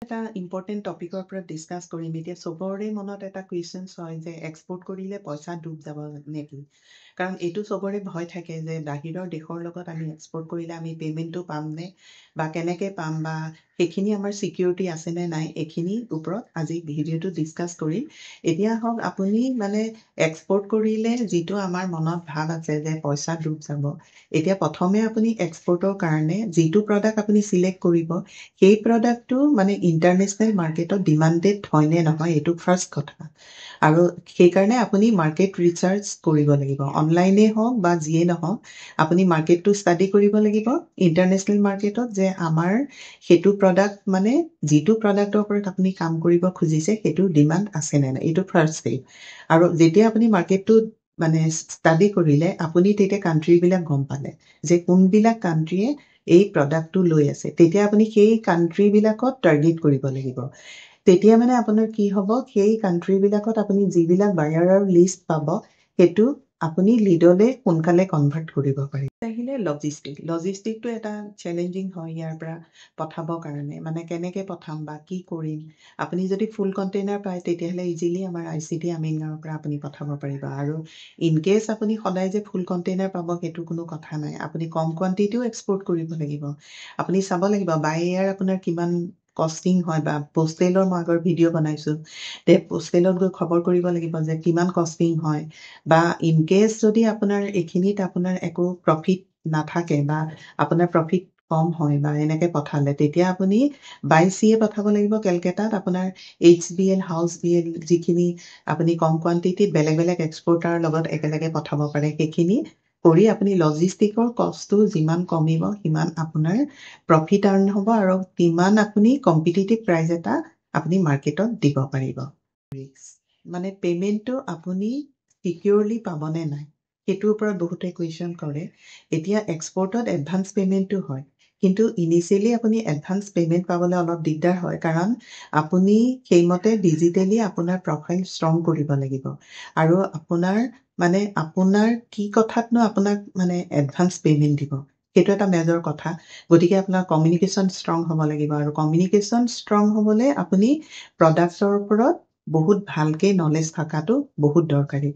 এটা ইম্পৰ্টেণ্ট টপিকৰ পৰা ডিছকাছ কৰিম এতিয়া চবৰে মনত এটা কুৱেশ্যনছ হয় যে এক্সপৰ্ট কৰিলে পইচা ডুব যাব নেকি কাৰণ এইটো চবৰে ভয় থাকে যে বাহিৰৰ দেশৰ লগত আমি এক্সপৰ্ট কৰিলে আমি পে'মেণ্টটো পামনে বা কেনেকৈ পাম বা সেইখিনি আমাৰ ছিকিউৰিটি আছেনে নাই এইখিনিৰ ওপৰত আজি ভিডিঅ'টো ডিছকাছ কৰিম এতিয়া হওক আপুনি মানে এক্সপৰ্ট কৰিলে যিটো আমাৰ মনত ভাৱ আছে যে পইচা ডুব যাব এতিয়া প্ৰথমে আপুনি এক্সপৰ্টৰ কাৰণে যিটো প্ৰডাক্ট আপুনি চিলেক্ট কৰিব সেই প্ৰডাক্টটো মানে ইণ্টাৰনেশ্যনেল মাৰ্কেটত ডিমাণ্ডেড হয়নে নহয় এইটো ফাৰ্ষ্ট কথা আৰু সেইকাৰণে আপুনি মাৰ্কেট ৰিচাৰ্চ কৰিব লাগিব অনলাইনে হওক বা যিয়ে নহওক আপুনি মাৰ্কেটটো ষ্টাডি কৰিব লাগিব ইণ্টাৰনেশ্যনেল মাৰ্কেটত যে আমাৰ সেইটো প্ৰডাক্ট মানে যিটো প্ৰডাক্টৰ ওপৰত আপুনি কাম কৰিব খুজিছে সেইটো ডিমাণ্ড আছে নে নাই এইটো ফাৰ্ষ্ট ষ্টেপ আৰু যেতিয়া আপুনি মাৰ্কেটটো মানে ষ্টাডি কৰিলে আপুনি তেতিয়া কাণ্ট্ৰিবিলাক গম পালে যে কোনবিলাক কাণ্ট্ৰিয়ে এই প্ৰডাক্টটো লৈ আছে তেতিয়া আপুনি সেই কাণ্ট্ৰিবিলাকত টাৰ্গেট কৰিব লাগিব তেতিয়া মানে আপোনাৰ কি হ'ব সেই কাণ্ট্ৰিবিলাকত আপুনি যিবিলাক বায়াৰৰ লিষ্ট পাব সেইটো আপুনি লিডলৈ সোনকালে কনভাৰ্ট কৰিব পাৰিব আহিলে লজিষ্টিকটো এটা চেলেঞ্জিং হয় ইয়াৰ পৰা পঠাবৰ কাৰণে মানে কেনেকৈ পঠাম বা কি কৰিম আপুনি যদি ফুল কণ্টেইনাৰ পায় তেতিয়াহ'লে ইজিলি আমাৰ ICT আমিনগাঁৱৰ পৰা আপুনি পঠাব পাৰিব আৰু ইনকেছ আপুনি সদায় যে ফুল কণ্টেইনাৰ পাব সেইটো কোনো কথা নাই আপুনি কম কোৱান্টিটিও এক্সপৰ্ট কৰিব লাগিব আপুনি চাব লাগিব বাই এয়াৰ আপোনাৰ কিমান কষ্টিং হয় বা পোষ্টেলৰ মই আগৰ ভিডিঅ' বনাইছোঁ পোষ্টেলত গৈ খবৰ কৰিব লাগিব যে কিমান কষ্টিং হয় বা ইনকেছ যদি আপোনাৰ এইখিনিত আপোনাৰ একো প্ৰফিট নাথাকে বা আপোনাৰ প্ৰফিট কম হয় বা এনেকৈ পঠালে তেতিয়া আপুনি বাই চিয়ে পঠাব লাগিব কেলকাতাত আপোনাৰ HBL হাউচ BL যিখিনি আপুনি কম কোৱান্টিটিত বেলেগ বেলেগ এক্সপৰ্টাৰৰ লগত একেলগে পঠাব পাৰে সেইখিনি কৰি আপুনি লজিষ্টিকৰ কষ্টটো যিমান কমিব সিমান আপোনাৰ প্ৰফিট আৰ্ণ হ'ব আৰু কিমান আপুনি কম্পিটিটিভ প্ৰাইজ এটা আপুনি মাৰ্কেটত দিব পাৰিব মানে পে'মেণ্টটো আপুনি ছিকিউৰলি পাবনে নাই সেইটোৰ ওপৰত বহুতে কুৱেশ্যন কৰে এতিয়া এক্সপৰ্টত এডভান্স পে'মেণ্টটো হয় কিন্তু ইনিচিয়েলি আপুনি এডভান্স পে'মেণ্ট পাবলৈ অলপ দিগদাৰ হয় কাৰণ আপুনি সেইমতে ডিজিটেলি আপোনাৰ প্ৰফাইল ষ্ট্ৰং কৰিব লাগিব আৰু আপোনাৰ কি কথাতনো আপোনাক মানে এডভান্স পে'মেণ্ট দিব সেইটো এটা মেজৰ কথা গতিকে আপোনাৰ কমিউনিকেশ্যন ষ্ট্ৰং হ'ব লাগিব আৰু কমিউনিকেশ্যন ষ্ট্ৰং হ'বলৈ আপুনি প্ৰডাক্টছৰ ওপৰত বহুত ভালকৈ নলেজ থকাটো বহুত দৰকাৰী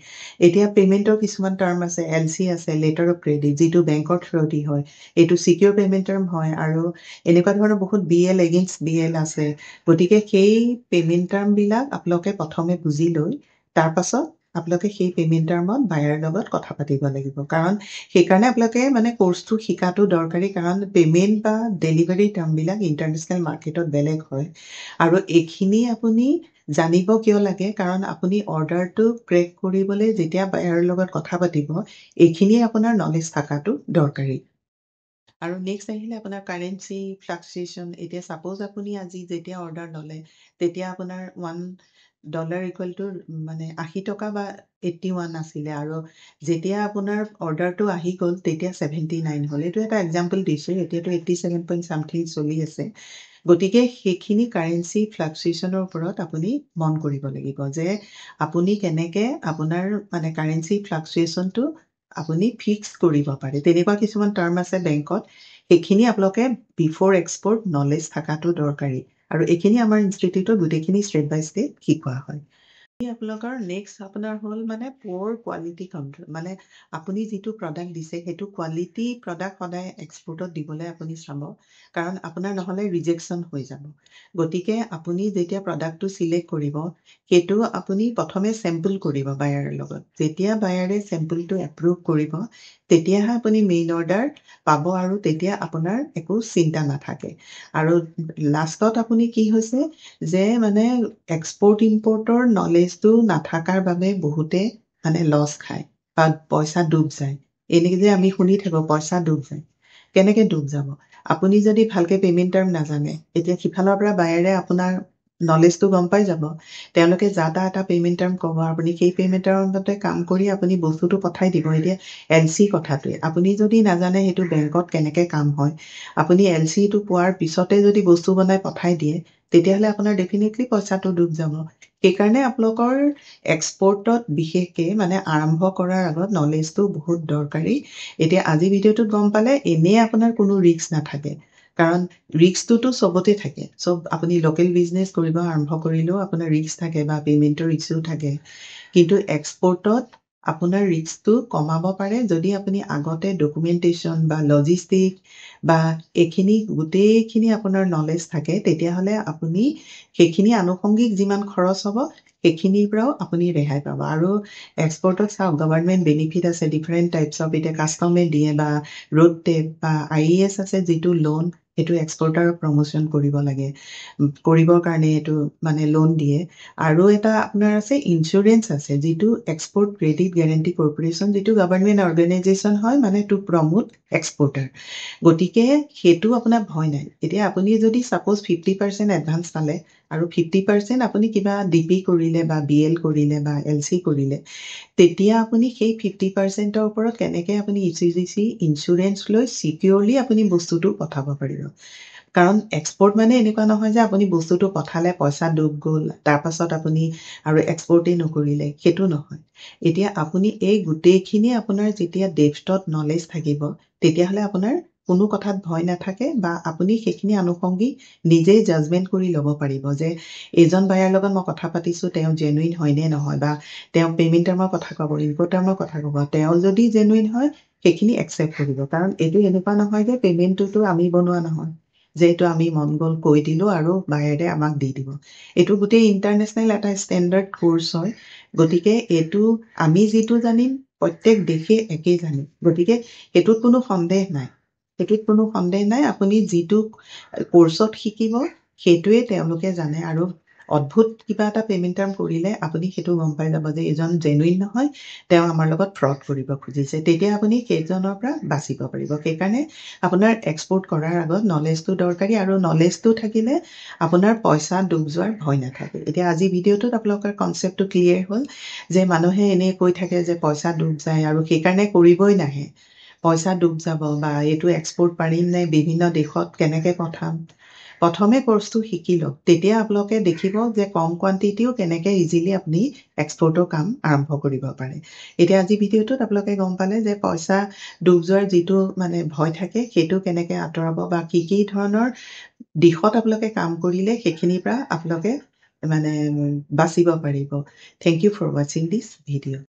এতিয়া পে'মেণ্টৰ কিছুমান টাৰ্ম আছে LC আছে লেটাৰ অফ ক্ৰেডিট যিটো বেংকৰ থ্ৰুদি হয় এইটো ছিকিউৰ পে'মেণ্ট টাৰ্ম হয় আৰু এনেকুৱা ধৰণৰ বহুত BL এগেইনষ্ট BL আছে গতিকে সেই পে'মেণ্ট টাৰ্মবিলাক আপোনালোকে প্ৰথমে বুজি লৈ তাৰপাছত আপোনালোকে সেই পে'মেণ্ট টাৰ্মত বায়াৰ লগত কথা পাতিব লাগিব কাৰণ সেইকাৰণে আপোনালোকে মানে কোৰ্চটো শিকাটো দৰকাৰী কাৰণ পে'মেণ্ট বা ডেলিভাৰী টাৰ্মবিলাক ইণ্টাৰনেশ্যনেল মাৰ্কেটত বেলেগ হয় আৰু এইখিনি আপুনি জানিব কিয় লাগে কাৰণ আপুনি অৰ্ডাৰটো ক্ৰেক কৰিবলৈ যেতিয়া বায়াৰৰ লগত কথা পাতিব এইখিনিয়ে আপোনাৰ নলেজ থকাটো দৰকাৰী আৰু নেক্সট আহিলে আপোনাৰ কাৰেঞ্চি ফ্লাকচুৱেশ্যন এতিয়া ছাপ'জ আপুনি আজি যেতিয়া অৰ্ডাৰ ল'লে তেতিয়া আপোনাৰ $1 ইকুৱেল টু মানে 80 টকা বা 81 আছিলে আৰু যেতিয়া আপোনাৰ অৰ্ডাৰটো আহি গ'ল তেতিয়া 79 হ'ল এইটো এটা এক্সাম্পল দিছোঁ এতিয়াতো 87 পইণ্ট চামথিং চলি আছে গতিকে সেইখিনি কাৰেঞ্চি ফ্লাকচুৱেশ্যনৰ ওপৰত আপুনি মন কৰিব লাগিব যে আপুনি কেনেকৈ আপোনাৰ মানে কাৰেঞ্চি ফ্লাকচুৱেশ্যনটো আপুনি ফিক্স কৰিব পাৰে তেনেকুৱা কিছুমান টাৰ্ম আছে বেংকত সেইখিনি আপোনালোকে বিফ'ৰ এক্সপৰ্ট নলেজ থকাটো দৰকাৰী আৰু এইখিনি আমাৰ ইনষ্টিটিউটত গোটেইখিনি ষ্টেপ বাই ষ্টেপ শিকোৱা হয় আপোনালোকৰ নেক্সট আপোনাৰ হ'ল মানে প'ৰ কোৱালিটি কণ্ট্ৰল মানে আপুনি যিটো প্ৰডাক্ট দিছে সেইটো কোৱালিটি প্ৰডাক্ট সদায় এক্সপৰ্টত দিবলৈ আপুনি চাব কাৰণ আপোনাৰ নহ'লে ৰিজেকশ্যন হৈ যাব গতিকে আপুনি যেতিয়া প্ৰডাক্টটো চিলেক্ট কৰিব সেইটো আপুনি প্ৰথমে চেম্পল কৰিব বায়াৰৰ লগত যেতিয়া বায়াৰে চেম্পলটো এপ্ৰুভ কৰিব তেতিয়াহে আপুনি মেইন অৰ্ডাৰ পাব আৰু তেতিয়া আপোনাৰ একো চিন্তা নাথাকে আৰু লাষ্টত আপুনি কি হৈছে যে মানে এক্সপৰ্ট ইম্পৰ্টৰ নলেজটো নাথাকাৰ বাবে বহুতে মানে লছ খায় বা পইচা ডুব যায় এনেকৈ যে আমি শুনি থাকোঁ পইচা ডুব যায় কেনেকৈ ডুব যাব আপুনি যদি ভালকৈ পে'মেণ্ট টাৰ্ম নাজানে এতিয়া সিফালৰ পৰা বায়েৰে আপোনাৰ নলেজটো গম পাই যাব তেওঁলোকে যা তা এটা পে'মেণ্ট টাৰ্ম ক'ব আপুনি সেই পে'মেণ্ট টাৰ্মতে কাম কৰি আপুনি বস্তুটো পঠাই দিব এতিয়া LC কথাটোৱে আপুনি যদি নাজানে সেইটো বেংকত কেনেকৈ কাম হয় আপুনি LCটো পোৱাৰ পিছতে যদি বস্তু বনাই পঠাই দিয়ে তেতিয়াহ'লে আপোনাৰ ডেফিনেটলি পইচাটো ডুব যাব সেইকাৰণে আপোনালোকৰ এক্সপৰ্টত বিশেষকৈ মানে আৰম্ভ কৰাৰ আগত নলেজটো বহুত দৰকাৰী এতিয়া আজি ভিডিঅ'টোত গম পালে এনেই আপোনাৰ কোনো ৰিস্ক নাথাকে কাৰণ ৰিস্কটোতো চবতে থাকে। আপুনি লোকেল বিজনেছ কৰিব আৰম্ভ কৰিলেও আপোনাৰ ৰিস্ক থাকে বা পে'মেণ্টৰ ৰিস্কো থাকে। কিন্তু এক্সপৰ্টত আপোনাৰ ৰিস্কটো কমাব পাৰে যদি আপুনি আগতে ডকুমেণ্টেশ্যন বা লজিষ্টিক বা এইখিনি গোটেইখিনি আপোনাৰ নলেজ থাকে, তেতিয়াহ'লে আপুনি সেইখিনি আনুষংগিক যিমান খৰচ হ'ব সেইখিনিৰ পৰাও আপুনি ৰেহাই পাব। আৰু এক্সপৰ্টত চাওক গভৰ্ণমেণ্ট বেনিফিট আছে ডিফাৰেণ্ট টাইপছ অফ, এতিয়া কাষ্টমে দিয়ে বা ৰোড টেপ বা IES আছে যিটো লোন, সেইটো এক্সপৰ্টাৰক প্ৰমোশ্যন কৰিব লাগে, কৰিবৰ কাৰণে এইটো মানে লোন দিয়ে। আৰু এটা আপোনাৰ আছে ইঞ্চুৰেঞ্চ আছে যিটো এক্সপৰ্ট ক্ৰেডিট গেৰেণ্টি কৰ্পৰেশ্যন, যিটো গভৰ্ণমেণ্ট অৰ্গেনাইজেশ্যন হয় মানে টু প্ৰমোট এক্সপৰ্টাৰ। গতিকে সেইটো আপোনাৰ ভয় নাই। এতিয়া আপুনি যদি ছাপ'জ 50% এডভান্স পালে আৰু 50% আপুনি কিবা DP কৰিলে বা BL কৰিলে বা LC কৰিলে, তেতিয়া আপুনি সেই 50%ৰ ওপৰত কেনেকৈ আপুনি ECGC ইঞ্চুৰেঞ্চ লৈ ছিকিউৰলি আপুনি বস্তুটো পঠাব পাৰিব। কাৰণ এক্সপৰ্ট মানে এনেকুৱা নহয় যে আপুনি বস্তুটো পঠালে পইচা ডুব গ'ল, তাৰপাছত আপুনি আৰু এক্সপৰ্টেই নকৰিলে, সেইটো নহয়। এতিয়া আপুনি এই গোটেইখিনি আপোনাৰ যেতিয়া ডেপথত নলেজ থাকিব, তেতিয়াহ'লে আপোনাৰ কোনো কথাত ভয় নাথাকে বা আপুনি সেইখিনি আনুষংগিক নিজেই জাজমেণ্ট কৰি ল'ব পাৰিব যে এইজন বায়াৰ লগত মই কথা পাতিছোঁ, তেওঁ জেনুইন হয়নে নহয়, বা তেওঁ পে'মেণ্ট টাৰ্মৰ কথা ক'ব, ইনপুট টাৰ্মৰ কথা ক'ব। তেওঁ যদি জেনুইন হয় সেইখিনি একচেপ্ট কৰিব। কাৰণ এইটো এনেকুৱা নহয় যে পে'মেণ্টটোতো আমি বনোৱা নহয় যে এইটো আমি মন গ'ল কৈ দিলোঁ আৰু বায়াৰে আমাক দি দিব। এইটো গোটেই ইণ্টাৰনেশ্যনেল এটা ষ্টেণ্ডাৰ্ড কোৰ্চ হয়। গতিকে এইটো আমি যিটো জানিম প্ৰত্যেক দেশে একেই জানিম। গতিকে সেইটোত কোনো সন্দেহ নাই। আপুনি যিটো কোৰ্চত শিকিব সেইটোৱে তেওঁলোকে জানে। আৰু অদ্ভুত কিবা এটা পে'মেণ্ট টাৰ্ম কৰিলে আপুনি সেইটো গম পাই যাব যে এইজন জেনুইন নহয়, তেওঁ আমাৰ লগত ফ্ৰড কৰিব খুজিছে। তেতিয়া আপুনি সেইজনৰ পৰা বাচিব পাৰিব। সেইকাৰণে আপোনাৰ এক্সপৰ্ট কৰাৰ আগত নলেজটো দৰকাৰী, আৰু নলেজটো থাকিলে আপোনাৰ পইচা ডুব যোৱাৰ ভয় নাথাকে। এতিয়া আজি ভিডিঅ'টোত আপোনালোকৰ কনচেপ্টটো ক্লিয়াৰ হ'ল যে মানুহে এনেই কৈ থাকে যে পইচা ডুব যায় আৰু সেইকাৰণে কৰিবই নাহে। পইচা ডুব যাব বা এইটো এক্সপৰ্ট পাৰিম নে, বিভিন্ন দেশত কেনেকৈ পঠাম। প্ৰথমে কোৰ্চটো শিকি লওক, তেতিয়া আপোনালোকে দেখিব যে কম কোৱান্টিটিও কেনেকৈ ইজিলি আপুনি এক্সপৰ্টৰ কাম আৰম্ভ কৰিব পাৰে। এতিয়া আজি ভিডিঅ'টোত আপোনালোকে গম পালে যে পইচা ডুব যোৱাৰ যিটো মানে ভয় থাকে সেইটো কেনেকৈ আঁতৰাব বা কি কি ধৰণৰ দিশত আপোনালোকে কাম কৰিলে সেইখিনিৰ পৰা আপোনালোকে মানে বাচিব পাৰিব। থেংক ইউ ফৰ ৱাচিং দিছ ভিডিঅ'।